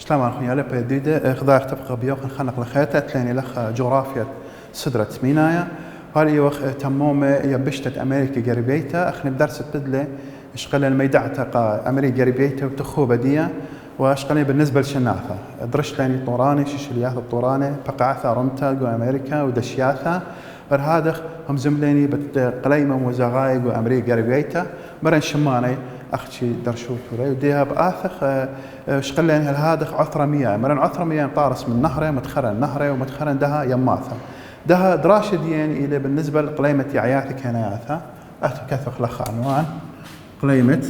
سلام أخويا لبا جديدة خذا تبقى بيوخ خنق لخيتة تلاني لخ جغرافيا سدرة مينايا هالي وخ تمومة يبشتة أمريكا قريبيتا أخني بدرس بدلة اشقل الميدعة قا أمريكا قريبيتا وتخوبة ديا واشقلني بالنسبة لشناثة درشت لاني طوراني شيشلياث الطوراني بقعثة رمتا جو أمريكا ودشياثة برهادخ هم زمليني بقليمة وزغايق وأمريكا قريبيتا مرن شماني أختي درشوت ولا وديها بآثخ شقلين هالهادخ عثرة مياه مرن عثرة مياه طارس من نهره متخرن نهره ومتخرن دها يماثة دها دراشة ديان إلى بالنسبة لقليمة يعياثك هناياثة أتكثخ لخ عنوان قليمة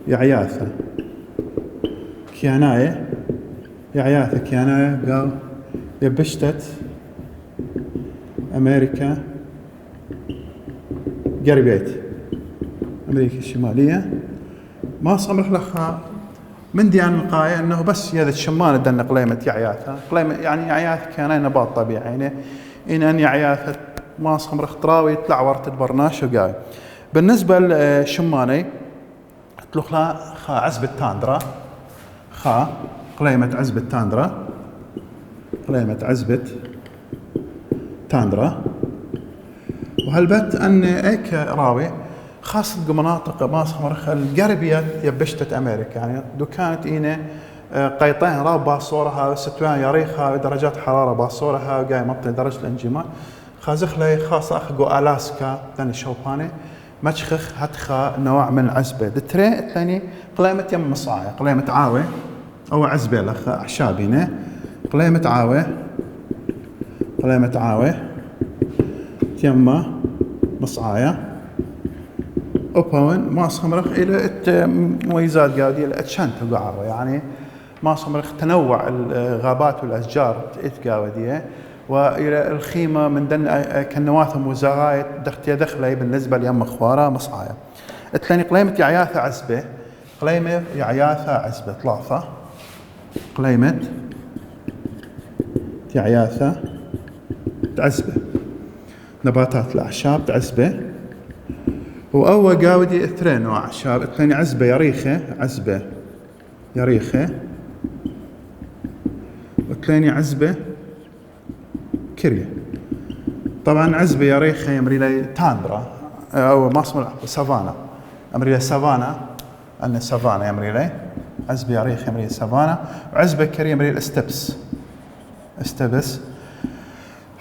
يعياثة كياناية يعياثة كياناية قال يبشتت أمريكا قريبيت أمريكا الشمالية ما صمرح لها من ديان القاية أنه بس هذا الشمان دنا قليمة يعياثة قليمة يعني يعياثة كان نبات طبيعي يعني إن يعياثة ما صمرح طراوي يطلع ورت البرناش وقاي بالنسبة للشماني تلوخ لها خا عزبة تاندرا خا قليمة عزبة تاندرا قليمة عزبة تاندرا وهالبت أن إيك راوي خاصة مناطق ما صمرخ القربية يبشتة أمريكا يعني دو كانت إينا قيطين راب باصورها ستوان يريخها درجات حرارة باصورها وقاي مطلع درجة الانجماع خازخ لي خاصة أخقو ألاسكا ثاني شوباني متشخخ هتخا نوع من العزبة التري الثاني قليمة يم مصايا قليمة عاوي أو عزبة لخ أحشابينه قليمة عاوي قليمة عاوي يما مصايا أوبون ما صمرخ إلى مميزات قاعدة إلى أتشنت وقعوة يعني ما صمرخ تنوع الغابات والأشجار إتقاودية وإلى الخيمة من دن كنواثم وزغايت دختي دخلي بالنسبة ليم خوارة مصعايا الثاني قليمة يعياثة عزبة قليمة يعياثة عزبة ثلاثة قليمة يعياثة عزبة نباتات الأعشاب عزبة وأول قاودي اثنين نوع أعشاب الثاني عزبة يريخة عزبة يريخة والثاني عزبة كرية طبعا عزبة يريخة يمري لي تاندرا أو ما اسمه سافانا يمري لي سافانا أن سافانا يمري لي عزبة يريخة يمري لي سافانا وعزبة كرية يمري لي استبس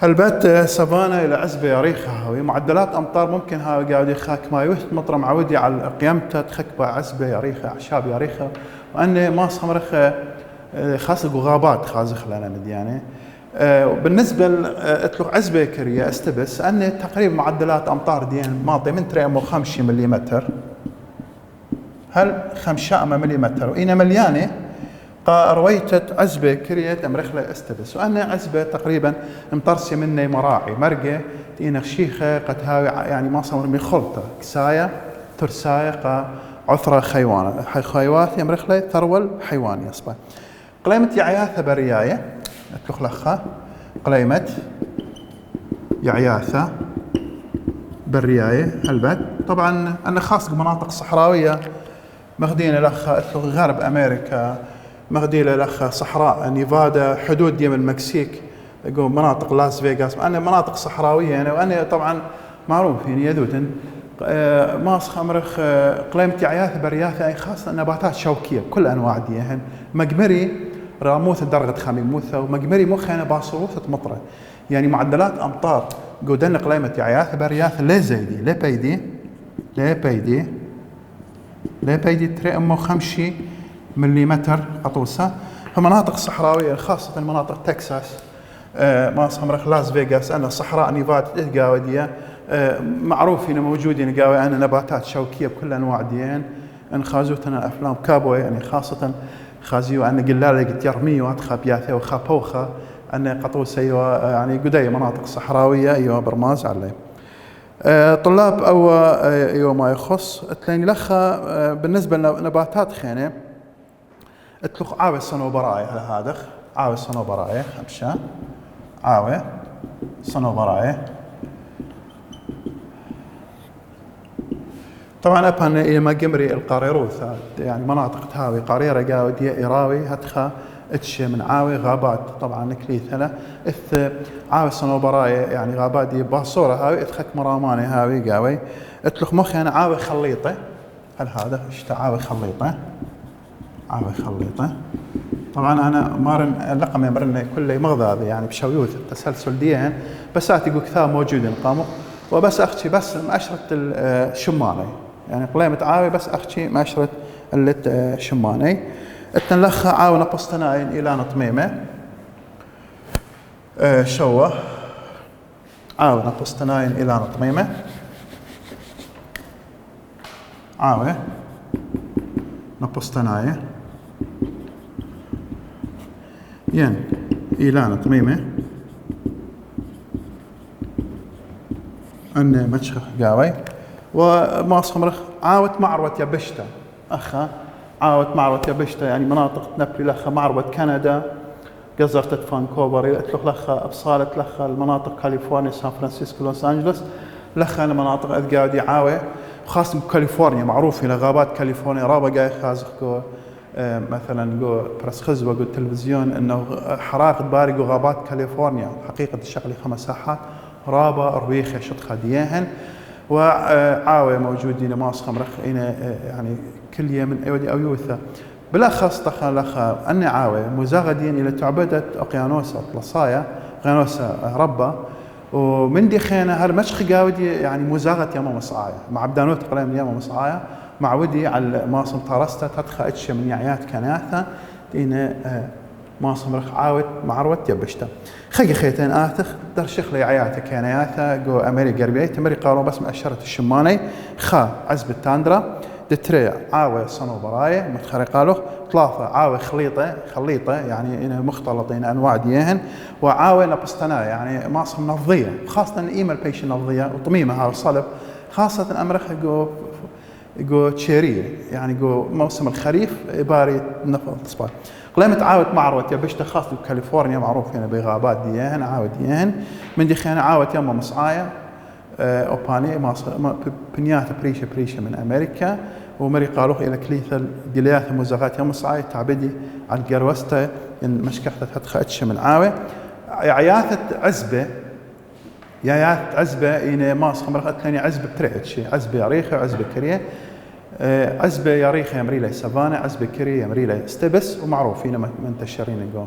هالبات سافانا إلى عزبة يريخة هاوي معدلات أمطار ممكن هاوي قاعد يخاك ما يوث مطر معودي على قيمته تخكبة عزبة يريخة أعشاب يريخة وأني ما صمرخ خاصة غابات خازخ لنا مديانة بالنسبة لأتلوخ عزبة كرية استبس أني تقريبا معدلات أمطار ديان ماضي من 3 ملم هل 5 ملم وإنا مليانة رويتت عزبة كريت أمرخلة استبس وأنا عزبة تقريبا مطرسي مني مراعي مرقة تينا خشيخة قد هاوي يعني ما صمر من خلطة كساية ترساية عثرة خيوانة خيوات يمرخلة ثرول حيواني أصبح قليمة يعياثة برياية أتلوخ لخا قليمة يعياثة بالرياية البت طبعا أنا خاص بمناطق صحراوية مخدينة لخا أتلوخ غرب أمريكا مغديلة الأخ صحراء نيفادا حدود ديم المكسيك يقول مناطق لاس فيغاس أنا مناطق صحراوية يعني وأنا طبعا معروف يعني يذوتن ماس خمرخ قليمة يعياث برياثة أي خاصة نباتات شوكية كل أنواع ديهن مقمري راموث درجة خميموثة ومقمري مخينة باصروثة مطرة يعني معدلات أمطار قودن قليمة يعياث برياثة ليه زيدي ليه بيدي تري أمو 5 مليمتر قطوسة فمناطق صحراوية خاصة مناطق تكساس ما صمرخ لاس فيغاس أنا صحراء نيفادا قاودية معروفين موجودين قاوي أنا نباتات شوكية بكل أنواع ديان أن خازوتنا أفلام كابوي يعني خاصة خازيو أنا قلالة قلت يرميو أتخا بياثي وخابوخة أنا قطوسة يعني قدية مناطق صحراوية أيوة برماز عليه طلاب أو أيوة ما يخص تلين لخا بالنسبة لنباتات خينة اتلوخ عاوي صنوبراي على هادخ عاوي صنوبراي خمشة عاوي صنوبراي طبعا أبان إلى ما جمري القاريروث يعني مناطق تهاوي قاريرة قاودية إيراوي هتخا اتش من عاوي غابات طبعا كليثلة إث عاوي صنوبراية يعني غابات دي باصورة هاوي إثخك مراماني هاوي قاوي اتلخ مخي أنا عاوي خليطة. هل هذا اشتا عاوي خليطة؟ عاوي خليطة. طبعا أنا مارن لقم يمرن كل مغذى يعني بشويوث التسلسل ديهن بس أعتقد كثار موجودين قاموا وبس أختي بس مأشرة الشماني يعني قليمة عاوي بس أختي مأشرة الشماني التنلخ عاوي نقصتناين إلى نطميمة شوه عاوي نقصتناين إلى نطميمة عاوي نقصتناين ين إلى نطميمة أن متشخ قاوي وما صمرخ عاوت معروت يبشتا أخا عاوت معروت يبشتا يعني مناطق تنبلي لخا معروت كندا قزرت فانكوفر لخ لخا أبصالة لخا المناطق كاليفورنيا سان فرانسيسكو لوس أنجلوس لخا المناطق أذقاودي عاوي خاصة بكاليفورنيا معروف إلى غابات كاليفورنيا رابا جاي خازق مثلا جو برس خزوة جو التلفزيون إنه حرائق باري جو غابات كاليفورنيا حقيقة الشغلة 5 ساحات رابا أربيخ شط خديهن وعاوي موجودين ماس خمرخ يعني كل يوم أودي أو يوثا بالأخص طخا لخا أن عاوي مزاغدين إلى تعبدة أقيانوسا طلصايا أقيانوسا ربا ومن دي خينا هالمشخ قاودي يعني مزاغة يما مصعايا مع بدانوت قليم يما مصعايا مع ودي على ماصم طارستا تدخل اتش من يعيات كناثا دينا ماصم رخ عاود معروت يبشتا خي خيتين آتخ در شخلي عياتا كناثا جو أمري قربيت تمري قارو بس مأشرة الشماني خا عزب التاندرا دتري عاوي صنو براية متخرقالوخ 3 عاوي خليطة يعني إنه مختلطين أنواع ديهن وعاوي نبستنا يعني ماصم نفضية خاصة الإيميل بيش نفضية وطميمة ها وصلب خاصة أمرخ جو تشيرية يعني جو موسم الخريف باري نفض صباح قلمت عاود معروت يبشت خاص بكاليفورنيا معروف هنا بغابات ديهن عاود ديهن من دي خينا عاود يما مصعايا أوباني بنيات بريشة من أمريكا ومري قالوه إلى كليثة دلياث مزاغات يوم مصعايا تعبدي على الجروستا إن مشكحتة تدخلتش من عاوي عياثة عزبة إن ماس خمر قتلني عزبة بترعتش عزبة ياريخة وعزبة كريه عزبة ياريخة يمري لي سافانا عزبة كريه يمري لي استبس ومعروفين منتشرين جو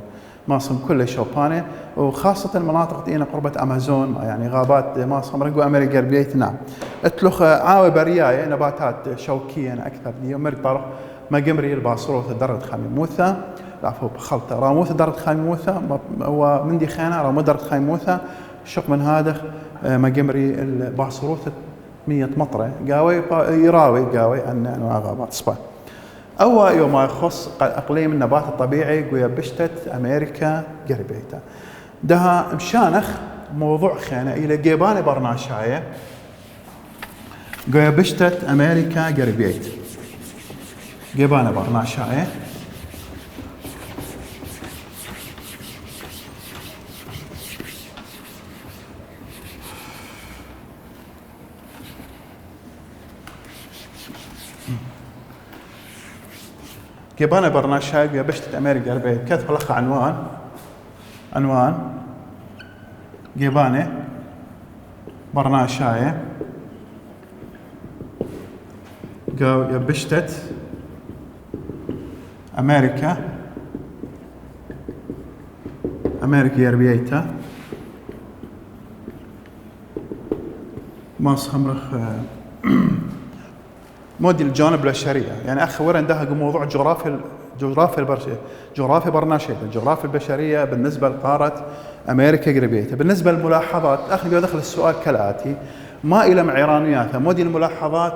ماصم كل شوبانة وخاصة المناطق دينا قربة أمازون يعني غابات ماصم رجوا أمريكا الغربية نعم اتلخ عاوي برياية نباتات شوكية أكثر دي ومري طرف ما جمري الباصروث درد خاميموثا العفو بخلطة راموث درد خاميموثا ومن دي خانة رامو درد خاميموثا شق من هذا ما جمري الباصروث 100 مطرة قاوي يراوي قاوي عن أنواع غابات صبا أو يوم ما يخص أقليم النبات الطبيعي قويا بشتت أمريكا قربيتا ده مشانخ موضوع خينا إلى جيبان برناشاية قويا بشتت أمريكا قربيت جيبان برناشاية جيبانا برناشاية بشتت أمريكا قربيت كتب لك عنوان جيبانة برناشاية قاو يبشتت أمريكا يربيتا ماس خمرخ مودي الجانب البشرية يعني أخ ورن ده موضوع جغرافيا برناشية الجغرافيا البشرية بالنسبة لقارة أمريكا قربيتها بالنسبة للملاحظات أخ يدخل السؤال كالآتي ما إلى معيرانياتها مودي الملاحظات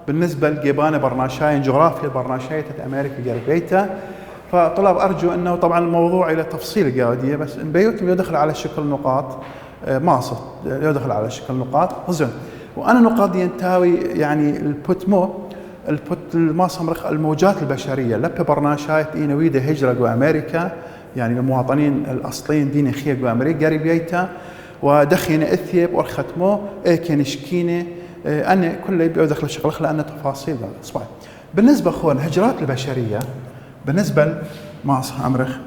بالنسبة لجيبان برناشاية جغرافيا برناشية أمريكا قربيتها فطلب أرجو أنه طبعا الموضوع إلى تفصيل قاودية بس بيوتم يدخل على شكل نقاط ماصف يدخل على شكل نقاط زين وأنا نقاط دي ينتاوي يعني الماصمرخ الموجات البشرية لبه برناشاية إينويدة هجرة جو أمريكا يعني المواطنين الأصليين دين خير جو أمريكا قريبيتا ودخينا إثيب والختمو كنشكينة أنا كله يبي دخل الشغل لأن تفاصيل صباح. بالنسبة أخوان هجرات البشرية بالنسبة ما أصح أمرخ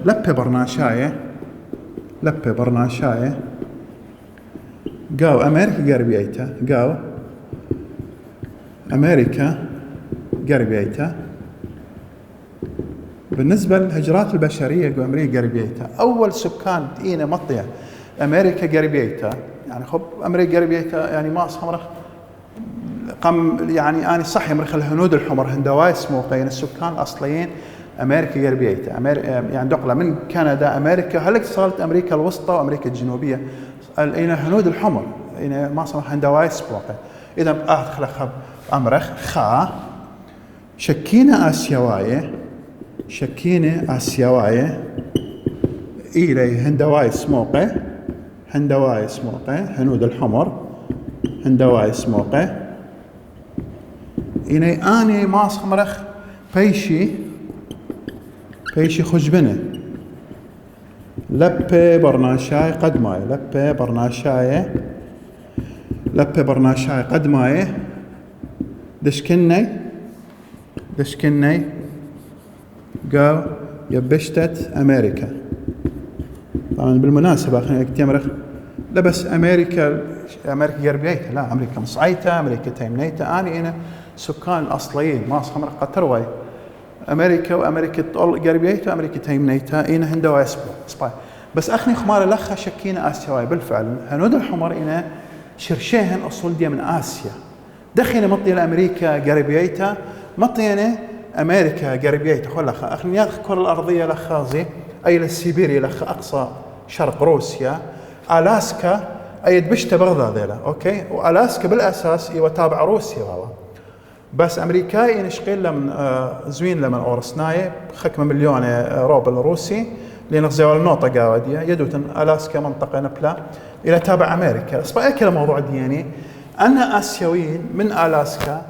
لبة برناشاية قاو أمريكا قربيته قاو أمريكا قربيته بالنسبة للهجرات البشرية قاو أمريكا قربيته أول سكان إينا مطية أمريكا قربيته يعني خب أمريكا قربيته يعني ما أصح قم يعني أنا صح يمرخ الهنود الحمر هندوايس موقعين السكان الأصليين أمريكا قربيته يعني دقلة من كندا أمريكا هلك صارت أمريكا الوسطى وأمريكا الجنوبية الإنا هنود الحمر إنا ما صار هندوايس موقع إذا أدخل خب أمرخ خا شكينا آسيواية إلى هندوايس موقع هنود الحمر هندوايس موقع إني أني ما صمرخ بيشي خجبنة لبة برناشاي قدماي لبة برناشاي قدماي دشكني قاو يبشتت أمريكا. طبعا بالمناسبة خلينا نكتمرخ لا بس أمريكا قربيته لا أمريكا مصعيته أمريكا تيمنيته أنا هنا سكان الأصليين ما صمر قتروي أمريكا وأمريكا قربيته أمريكا تيمنيته إنا هندوا سباي بس أخني خمار لخا شكينا آسيواي بالفعل هنود الحمر إنا شرشيهن أصول دي من آسيا دخينا مطي لأمريكا قربيته مطينا أمريكا قربيته خل لخا أخني ياخ الكرة الأرضية لخازي أي للسيبيريا لخا أقصى شرق روسيا ألاسكا أي بشته بغضا ذيلا أوكي وألاسكا بالأساس يتابع روسيا والله بس أمريكاي نشقيل لمن زوين لمن أورسناي خكمة مليون روبل روسي لنغزيوا النقطة قاودية يدوتن ألاسكا منطقة نبلا إلى تابع أمريكا أصبح كلا موضوع ديني أن آسيويين من ألاسكا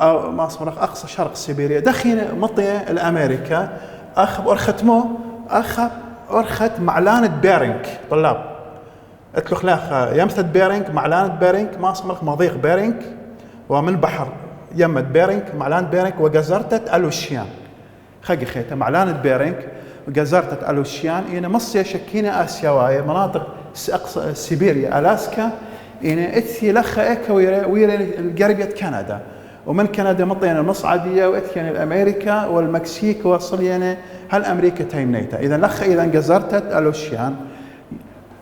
أو ما اسمه أقصى شرق سيبيريا دخين مطية الأمريكا أرخت معلانة بيرينغ طلاب اتلخ لاخ يمثل بيرينغ معلانة بيرينغ ما اسمه مضيق بيرينغ ومن بحر يمت بيرينغ معلانة بيرينغ وجزرتة ألوشيان خقي خيته معلانة بيرينغ وجزرتة ألوشيان إنا مصية شكينا آسيواية مناطق أقصى سيبيريا ألاسكا إنا إتي لخا إيكا ويرا القربية كندا ومن كندا مطينا المصعدية وإتينا الأمريكا والمكسيك وصلينا هل أمريكا تيمنيتا إذا لخا إذا جزرتة ألوشيان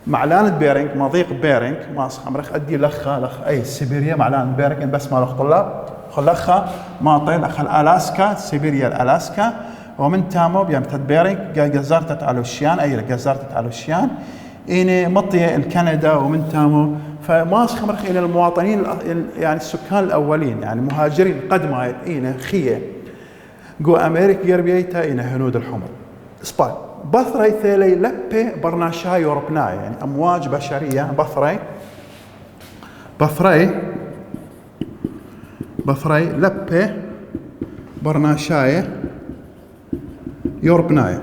معلانة بيرينغ مضيق بيرينغ ما أصخمرخ أدي لخا أي سيبيريا معلانة بيرينغ بس ما لخ طلاب خلخا ماطي لخ الألاسكا سيبيريا الألاسكا ومن تامو بيمتد بيرينغ جزرتة ألوشيان أي جزرتة ألوشيان إني مطية الكندا ومن تامو فما أصخمرخ إلى المواطنين يعني السكان الأولين يعني مهاجرين قدما إنا خية جو أمريكا قربيتا إنا هنود الحمر سباي بثري ثيلي لبي برناشاي يوروبناي يعني أمواج بشرية بثري لبي برناشاي يوروبناي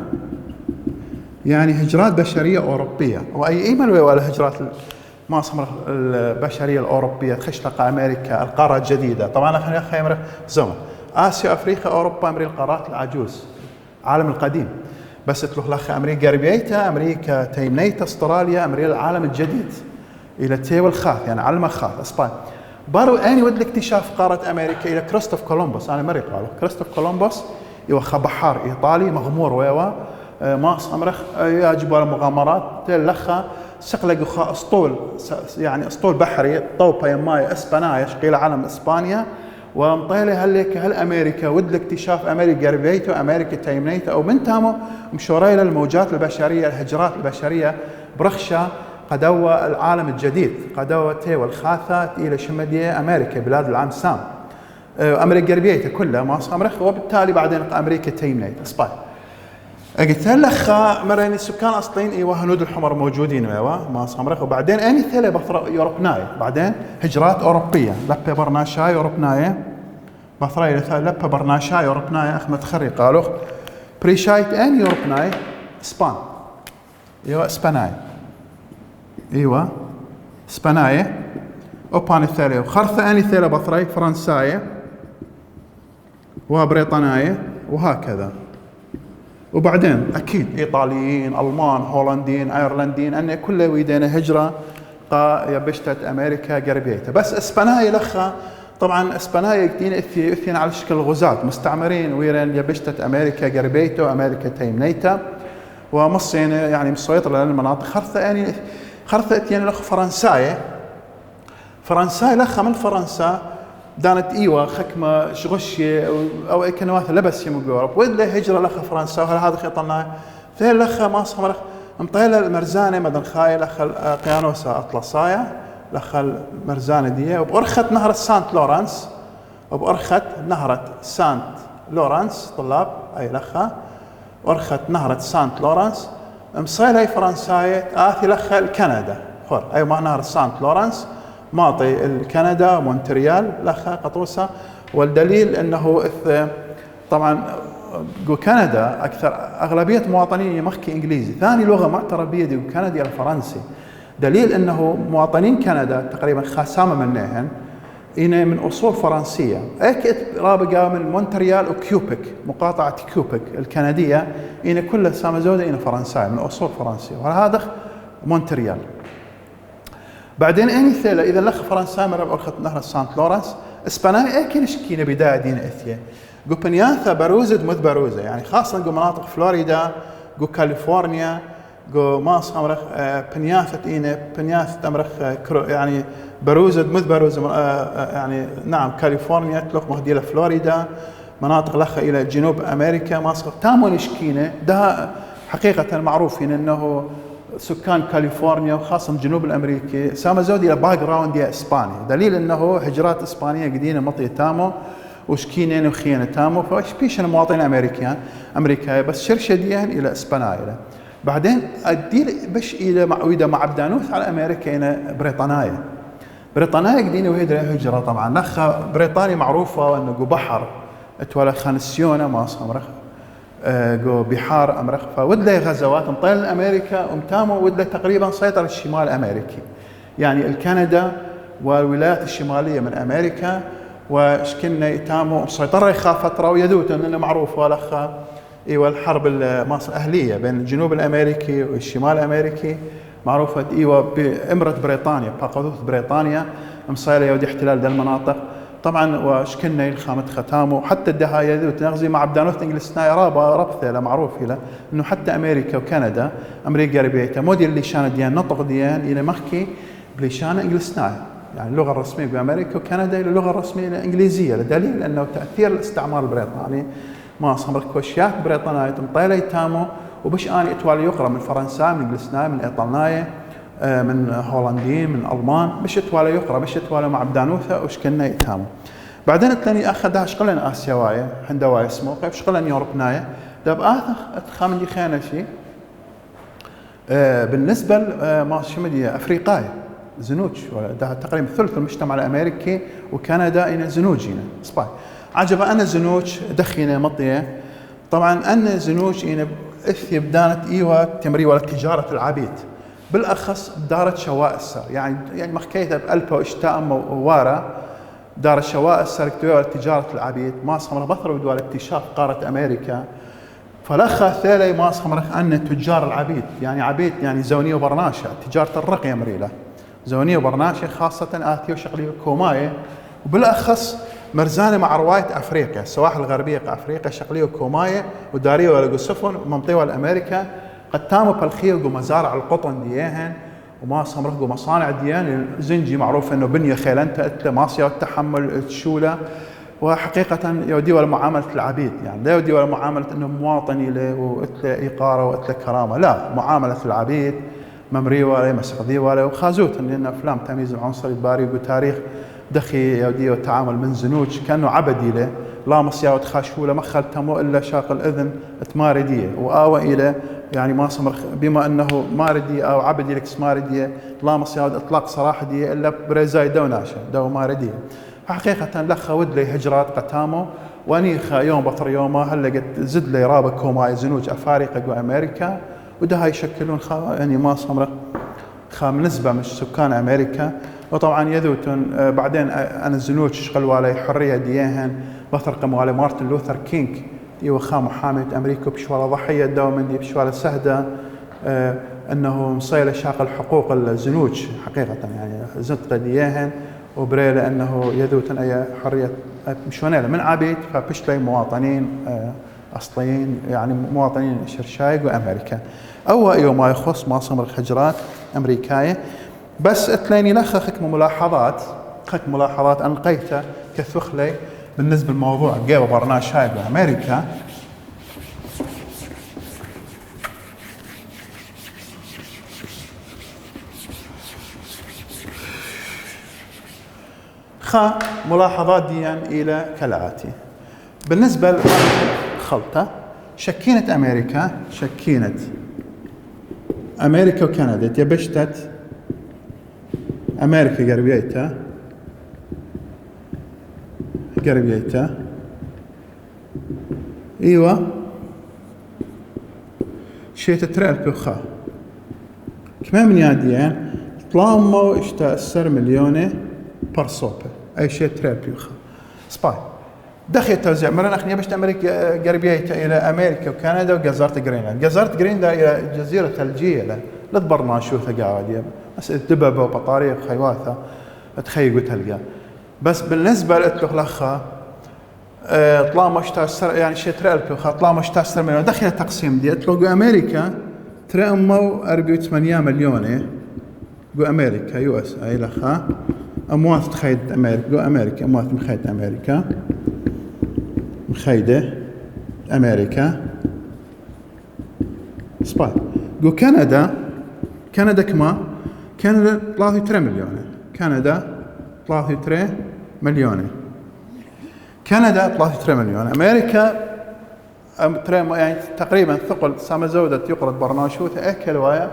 يعني هجرات بشرية أوروبية وأي إيمن ولا هجرات ما صمر البشرية الأوروبية تخشلق أمريكا القارة الجديدة طبعا خلينا خيمرة زمن آسيا أفريقيا أوروبا أمريكا القارات العجوز العالم القديم بس تلوخ لخ أمريكا قربيتا أمريكا تيمنيتا أستراليا أمريكا العالم الجديد إلى تيو الخاث يعني علم الخاث أسبان بارو أني ود الاكتشاف قارة أمريكا إلى كريستوف كولومبوس أنا مري قالوا كريستوف كولومبوس يوخى بحار إيطالي مغمور ويوا ما أمرخ يجب على مغامرات تلخى سقلق خا أسطول يعني أسطول بحري طوبة يماي إسبانيا قيل علم إسبانيا ومطيلة هل أمريكا ود الاكتشاف أمريكا قربيته أمريكا تيمنيته أو من تامو مشوريل الموجات البشرية الهجرات البشرية برخشة قدوة العالم الجديد قدوة تيو الخاثة إلى شمدية أمريكا بلاد العام سام أمريكا قربيته كلها ما أمريكا وبالتالي بعدين أمريكا تيمنيته أسبانيا قلت لك مريني السكان اصليين ايوه هنود الحمر موجودين ايوه ما صمرخ وبعدين اني ثله بثر يوروبناي بعدين هجرات اوروبيه لبه برناشاي اوروبناي بثري لبه برناشاي اوروبناي احمد خري قالوا بريشايت ان يوروبناي اسبان ايوه اسباناي ايوه اسباناي أوباني ثالي وخرثة أني ثيلة بطري فرنساية وبريطانية وهكذا. وبعدين أكيد إيطاليين، ألمان، هولنديين، أيرلنديين، أن كله ويدينا هجرة يبشتت أمريكا قربيته. بس إسبانيا لخا طبعا إسبانيا يكتين إثين على شكل غزاة مستعمرين ويرين يبشتت أمريكا قربيته وأمريكا تيمنيته ومصين يعني مسيطر على المناطق. خرثة يعني خرثة إثين لخ فرنساي لخا من فرنسا دانت ايوه خكمه شغشيه او اي كنوات لبس يم يوروب ولا هجره لخا فرنسا وهذا خيطنا في لخا ما صمر مطيله المرزانه مدن خاي لخا قيانوسا اطلسايا لخا المرزانه دي وبأرخت نهر سانت لورانس وبأرخت نهر سانت لورانس طلاب اي لخا أرخت نهر سانت لورانس مصيله فرنسايه اثي لخا كندا خور اي ما نهر سانت لورانس معطي الكندا مونتريال لخا قطوسة. والدليل انه طبعا كندا اكثر اغلبيه مواطنين يمخكي انجليزي ثاني لغه معترف بها دي كندي الفرنسي. دليل انه مواطنين كندا تقريبا خاسامه منهن إن من اصول فرنسيه اكيد رابقه من مونتريال وكيوبك مقاطعه كيوبك الكنديه إن كلها سامزوده إن فرنساي من اصول فرنسيه وهذا مونتريال. بعدين اني ثيلا اذا لخ فرنسا مره بأرخت نهر سانت لورانس اسبانيا اكل شكينا بدايه دين اثيا جو بنياثا بروزد مذ بروزه يعني خاصه جو مناطق فلوريدا جو كاليفورنيا جو ماس امرخ بنياثه اينا بنياثه امرخ يعني بروزد مذ بروزه يعني نعم كاليفورنيا تلوخ مهديله فلوريدا مناطق لخ الى جنوب امريكا ماس تامون شكينا ده حقيقه معروفين انه سكان كاليفورنيا وخاصة الجنوب الأمريكي سامزود إلى باك جراوند يا إسباني دليل أنه هجرات إسبانية قديمة مطية تامو وشكينين وخيانة تامو فشبيش مواطنين أمريكا بس شرشديا إلى إسبانيا. بعدين أديل بش إلى معويدة مع عبدانوث على أمريكا هنا بريطانيا قديمة وهي هجرة طبعا نخا بريطانيا معروفة وأنه جو بحر اتولى خانسيونة ما صمرخ جو بحار امريكا فودله غزوات مطيل امريكا ومتامو ودله تقريبا سيطر الشمال الامريكي يعني الكندا والولايات الشماليه من امريكا وشكلنا يتامو مسيطره يخاف فتره ويدوت انه معروف والخا ايوه الحرب الاهليه بين الجنوب الامريكي والشمال الامريكي معروفه ايوه بامره بريطانيا باقوث بريطانيا مصيله يودي احتلال ذا المناطق طبعا وشكلنا يلخامة ختامه حتى الدهاية ذو تنغزي مع عبدانوث انجلسنا رابثة معروف له انه حتى امريكا وكندا امريكا قريبيته مو دي اللي شان ديان نطق ديان الى مخكي بليشان انجلسنا يعني اللغة الرسمية بامريكا وكندا الى اللغة الرسمية الانجليزية لدليل انه تأثير الاستعمار البريطاني ما صمر كوشيات بريطانية مطيلة يتامو وبش اني اتوالي يقرا من فرنسا من انجلسنا من ايطالناية من هولنديين من المان مش توالى يقرا مش توالى مع بدانوثه وشكلنا يتامو. بعدين الثاني اخذها شغلن اسيوايه هندواي اسمه كيف شغلن يوروبنايه داب خامن دي خانه شيء بالنسبه ما شمدي افريقايه زنوج ده تقريبا ثلث المجتمع الامريكي وكندا ان زنوجينا سباي عجب انا زنوج دخينه مطيه طبعا ان زنوج ان اثي بدانت ايوه تمري ولا تجاره العبيد بالاخص بدارة شوائسر يعني مخكيتها بألبا واشتاء ووارا دار الشوائسر تجارة العبيد ما صمر بثر بدوال اكتشاف قارة امريكا فلخا ثالي ما صمر ان تجار العبيد يعني عبيد يعني زونية وبرناشة تجارة الرقية مريلة زونية وبرناشة خاصة آثيو شغلية كوماية وبالاخص مرزانة مع رواية افريقيا السواحل الغربية افريقيا شغلية كوماية ودارية ولا سفن ومنطقة الامريكا قد تاموا بالخير ومزارع القطن ديهن وما صمره ومصانع ديان زنجي معروف انه بنيه خيلنته اتله ماسيه والتحمل الشوله وحقيقه يودي ولا معامله العبيد يعني لا يودي ولا معامله انه مواطني له واتله اقاره واتله كرامه لا معامله العبيد ممري ولا مسقدي ولا وخازوت لان افلام تمييز العنصري الباري وتاريخ دخي يودي والتعامل من زنوج كانه عبدي له لا مصيا وتخاشوله ما خلتمو الا شاق الاذن تمارديه واوى الى يعني ما صمر بما انه ماردي او عبدي لكس مارديه لا مصيا اطلاق صراحه دي الا بريزاي دوناشا دو مارديه حقيقه لخ ود لي هجرات قتامو وانيخا يوم بطر يوم هلا قد زد لي رابك كوماي زنوج افارقه وامريكا وده يشكلون يعني ما صمر خام نسبه من سكان امريكا وطبعا يذوتن بعدين أنا الزنوج شغل والي حرية ديهن بثرقم والي مارتن لوثر كينج ديو خا محامي أمريكا بشوالا ضحية دوما دي بشوالا سهدة أنه مصيلة شاق الحقوق الزنوج حقيقة يعني زنت ديهن وبري لأنه يذوتن أي حرية مشونيلة من عبيد فبشلي مواطنين أصليين يعني مواطنين شرشايق وأمريكا أو يوم ما يخص ما صمر حجرات أمريكاية بس تليني لخ ملاحظات أنقيته كثخلي بالنسبة للموضوع جيبه برناش هاي بأمريكا ملاحظات دي إلى كالآتي بالنسبة للخلطة شكينة أمريكا وكندا تبشتت أمريكا قربيتها إيوه شيء تترأل بخا كمان من ياديان طلامو اشتأسر مليونة برصوبة أي شيء تترأل بخا سباي دخل توزيع مرة أخني بشت أمريكا قربيتها إلى أمريكا وكندا وجزرت جرينلاند إلى جزيرة ثلجية لتبرنا شو ثقاوة بس الدببة وبطاريق خيواثة تخيقوا تلقى بس بالنسبة لأتلخ طلع مشتاستر يعني شيء ترى طلع مشتاستر مليون دخل تقسيم دي أتلقوا أمريكا ترى أمو 48 مليون جو أمريكا يو اس أي لخا أموات تخيد أمريكا جو أمريكا أموات مخيد أمريكا مخيدة أمريكا سباي جو كندا كما كندا 33 مليون كندا 33 مليون كندا 33 مليون أمريكا يعني تقريبا ثقل سما زودة يقرض برناشوث أكل ويا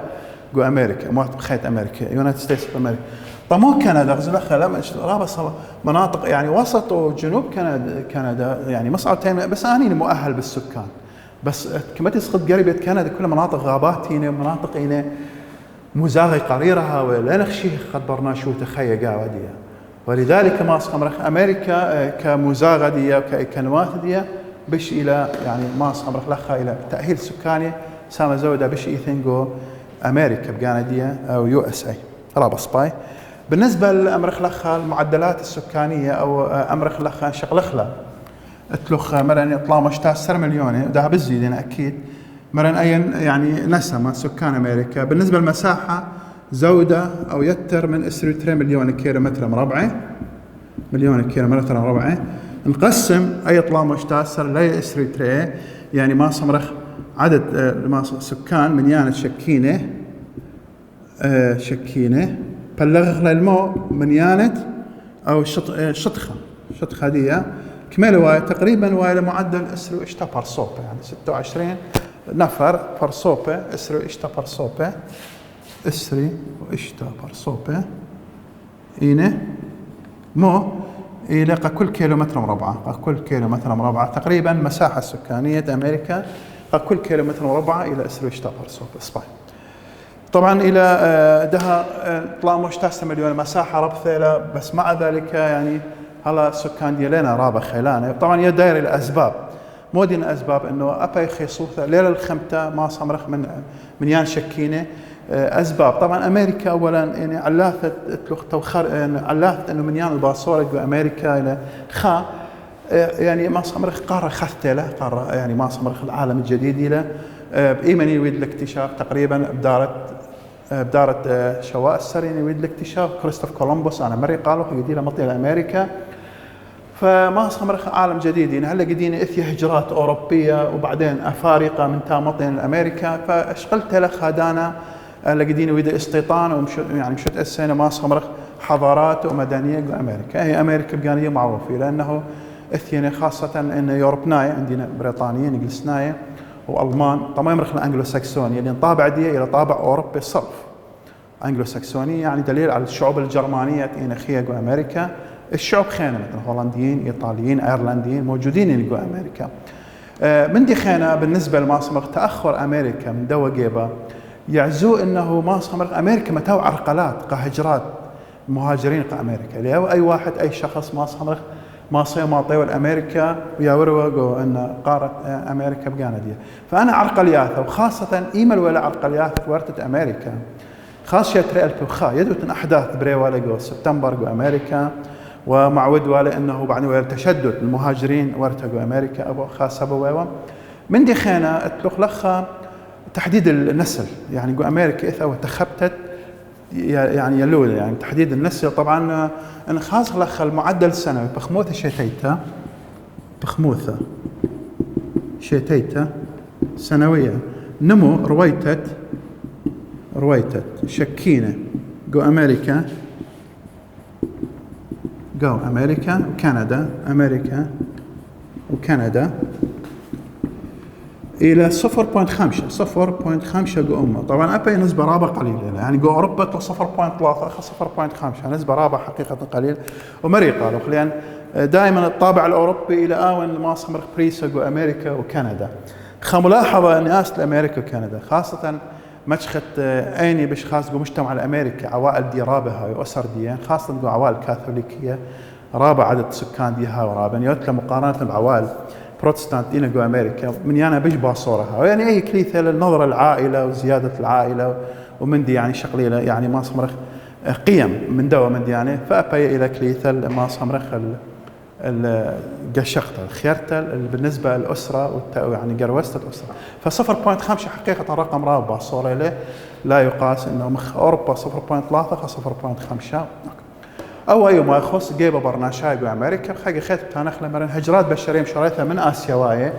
جو أمريكا ما بخيت أمريكا يونايتد ستيتس أوف أمريكا طب مو كندا غزلخة لا رابص مناطق يعني وسط وجنوب كندا يعني مصعب بس أنا مؤهل بالسكان بس كما تسقط قريبة كندا كل مناطق غابات هنا مناطق هنا مزاغي قريرها ولا نخشيه قد برناشوث خيا قاودية ولذلك ما أصخمرخ أمريكا كمزاغة دي وكإكنوات دي بش إلى يعني ما أصخمرخ لخا إلى تأهيل سكاني سام زودة بش إيثنجو أمريكا بجاندية أو يو اس اي رابص باي بالنسبة لأمرخ لخا المعدلات السكانية أو أمرخ لخا شغلخلا اتلخ مرن يطلع مشتاستر مليون ده بزيد أكيد مرن أي يعني نسمة سكان أمريكا بالنسبة للمساحة زودة أو يتر من 23 مليون كيلومتر مربع نقسم أي طلع مشتاستر لا 23 يعني ما صمرخ عدد سكان من يانة شكينة بلغخ للمو من يانة أو شطخة دي كمال واي تقريبا واي معدل اسرو اشتا برصوبة يعني 26 نفر برصوبة اسرو اشتا برصوبة اسري واشتا برصوبة إينه مو إلى كل كيلومتر مربع تقريبا مساحة سكانية أمريكا كل كيلومتر مربع إلى اسرو اشتا برصوبة صباح طبعا إلى دها طلع مشتاس مليون مساحة ربثيلة بس مع ذلك يعني هلا سكان ديالنا رابع خيلانة طبعا يداير الأسباب مو دين أسباب إنه أبا يخيصوثة ليلة الخمتة ما صمرخ من يان شكينة أسباب طبعا أمريكا أولا يعني علاثت علاثت إنه من يان الباصورة جو أمريكا إلى خا يعني ما صمرخ قارة خثتة قارة يعني ما صمرخ العالم الجديد إلى بإيمن يريد الاكتشاف تقريبا بدارة شواء السرين يريد الاكتشاف كريستوف كولومبوس أنا مري قالوا يدي له مطية لأمريكا فما صمرخ عالم جديد يعني هلا قدينا إثي هجرات أوروبية وبعدين أفارقة من تامطين لأمريكا فاشغلت له خادانا هلا قدينا ويدا استيطان يعني مشت السنة ما صمرخ حضارات ومدنية بأمريكا هي أمريكا بقانية معروفة لأنه إثينا خاصة إن يوروبناي عندنا بريطانيين إنجلسناي والمان طبعا يمرخ الانجلو ساكسوني اللي طابع دي الى طابع اوروبي الصرف انجلو ساكسوني يعني دليل على الشعوب الجرمانيه تينا خيا جو امريكا الشعوب خينا مثل هولنديين ايطاليين ايرلنديين موجودين اللي جو امريكا من دي خينا بالنسبه لماصمر تاخر امريكا من دوا جيبا يعزو انه ماصمر امريكا متاو عرقلات قهجرات المهاجرين قا أمريكا لأو أي واحد أي شخص ما صمرخ ما صير ما طيول أمريكا ويوروا أن قارة أمريكا بقانا دي. فأنا عرقلياثة وخاصة إيميل ولا عرقلياث ورتت أمريكا خاصة تريلت وخا يدوت أحداث بري ولا جو سبتمبر جو أمريكا ومعود ولا أنه بعد ولا تشدد المهاجرين ورتجوا أمريكا أبو خاصة بويوم من دي خانة أتلق لخا تحديد النسل يعني جو أمريكا إذا وتخبتت يعني يلول يعني تحديد النسل طبعا أنا خاص لخ المعدل السنوي بخموثة شتيتا سنوية نمو رويتت شكينة جو أمريكا وكندا إلى 0.5 جو أمة. طبعا أبي نسبة رابع قليلة يعني جو أوروبا 0.3 0.5 نسبة رابع حقيقة قليل ومريقة لأن دائما الطابع الأوروبي إلى آون ما صمر بريسا جو أمريكا وكندا. ملاحظة أن أصل أمريكا وكندا خاصة مشخت عيني بش خاص جو مجتمع الأمريكي عوائل دي رابها وأسر ديان خاصة جو عوائل كاثوليكية رابع عدد سكان ديها ورابا يوتلا مقارنة بعوائل بروتستانت إلى جو أمريكا من يانا بيش باصورها يعني أي كليثة للنظرة العائلة وزيادة العائلة ومن دي يعني شقليلة يعني ما صمرخ قيم من دوا من دي يعني فأبي إلى كليثة ما صمرخ الجشقته خيرته بالنسبة للأسرة يعني جروست الأسرة ف0.5 حقيقة رقم رابع باصورة له لا يقاس إنه مخ أوروبا 0.3 0.5 أو أي ما يخص جيبه برناشاي بأمريكا خاجة خيط تانخ لمرن هجرات بشرية مشاريتها من آسيا واية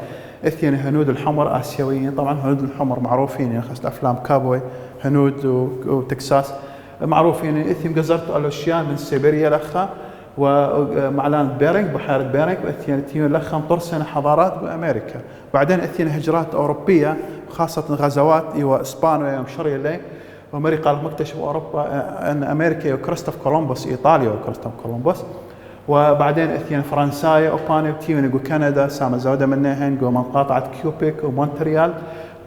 اثنين هنود الحمر آسيويين طبعا هنود الحمر معروفين يعني خاصة أفلام كابوي هنود وتكساس معروفين اثنين قزرت الأشياء من سيبيريا لخا ومعلان بيرنج بحيرة بيرنج واثنين لخا مطرسن حضارات بأمريكا بعدين اثنين هجرات أوروبية خاصة غزوات وإسبانيا ومشرية لي وأمريكا مكتشف أوروبا أن أمريكا وكريستوف كولومبوس إيطاليا وكريستوف كولومبوس وبعدين اثنين فرنسايا وباني وتيون جو كندا سام زودة منهن جو منقاطعة كيوبيك ومونتريال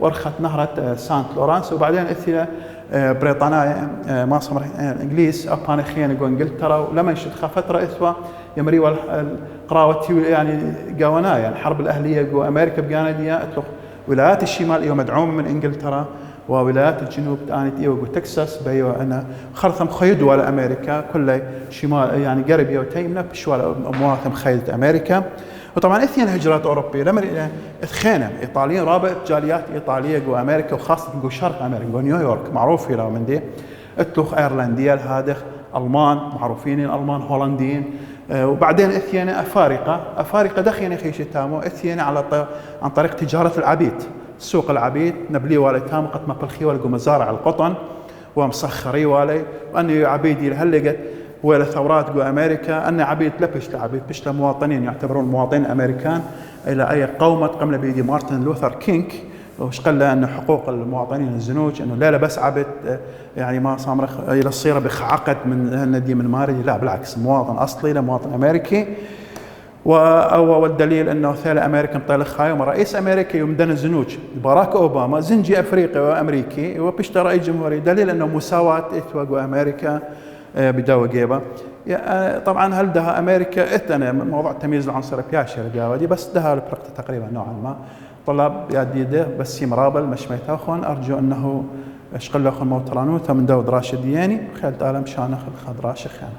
وأرخت نهرة سانت لورانس وبعدين اثنين بريطانيا ما صمر إنجليز أباني خيان جو إنجلترا ولما يشد فترة إثوا يمري والقراوة يعني جوانا يعني الحرب الأهلية جو أمريكا بجانبية أطلق ولايات الشمال إيوه مدعومة من إنجلترا وولايات الجنوب كانت إيوه تكساس بيو أنا خرثم خيدوا على أمريكا كله شمال يعني قرب يو تيمنا بشوال مواثم خيدة أمريكا وطبعا اثنين هجرات أوروبية لما اثخينا إيطاليين رابع جاليات إيطالية جو أمريكا وخاصة جو شرق أمريكا جو نيويورك معروف لو من دي اتلوخ أيرلندية الهادخ ألمان معروفين الألمان هولنديين وبعدين اثنين أفارقة دخينا خيش تامو اثنين عن طريق تجارة العبيد سوق العبيد نبلي والي تام قد ما بالخي والقو مزارع القطن ومسخري والي وأني عبيدي لهلقت ولا ثورات جو أمريكا أن عبيد لبش لعبيد بش لمواطنين يعتبرون مواطنين أمريكان إلى أي قومة قمنا بيدي مارتن لوثر كينغ وش قال أن حقوق المواطنين الزنوج أنه لا بس عبد يعني ما صامرخ إلى الصيرة بخعقد من الندي من ماري لا بالعكس مواطن أصلي لمواطن أمريكي والدليل أنه ثالث أمريكا مطلق خايم رئيس أمريكا يمدن الزنوج باراك أوباما زنجي أفريقي وأمريكي وبيشترى رئيس جمهوري دليل أنه مساواة إثوا أمريكا بدوا جيبه طبعا هل ده أمريكا إثنا موضوع التمييز العنصري بياشر جاودي بس ده البركة تقريبا نوعا ما طلاب يديده بس مرابل مش ميتاخون أرجو أنه أشغل لكم موترانو ثم داود راشد دياني خيل تعلم شانخ الخضراء شخيان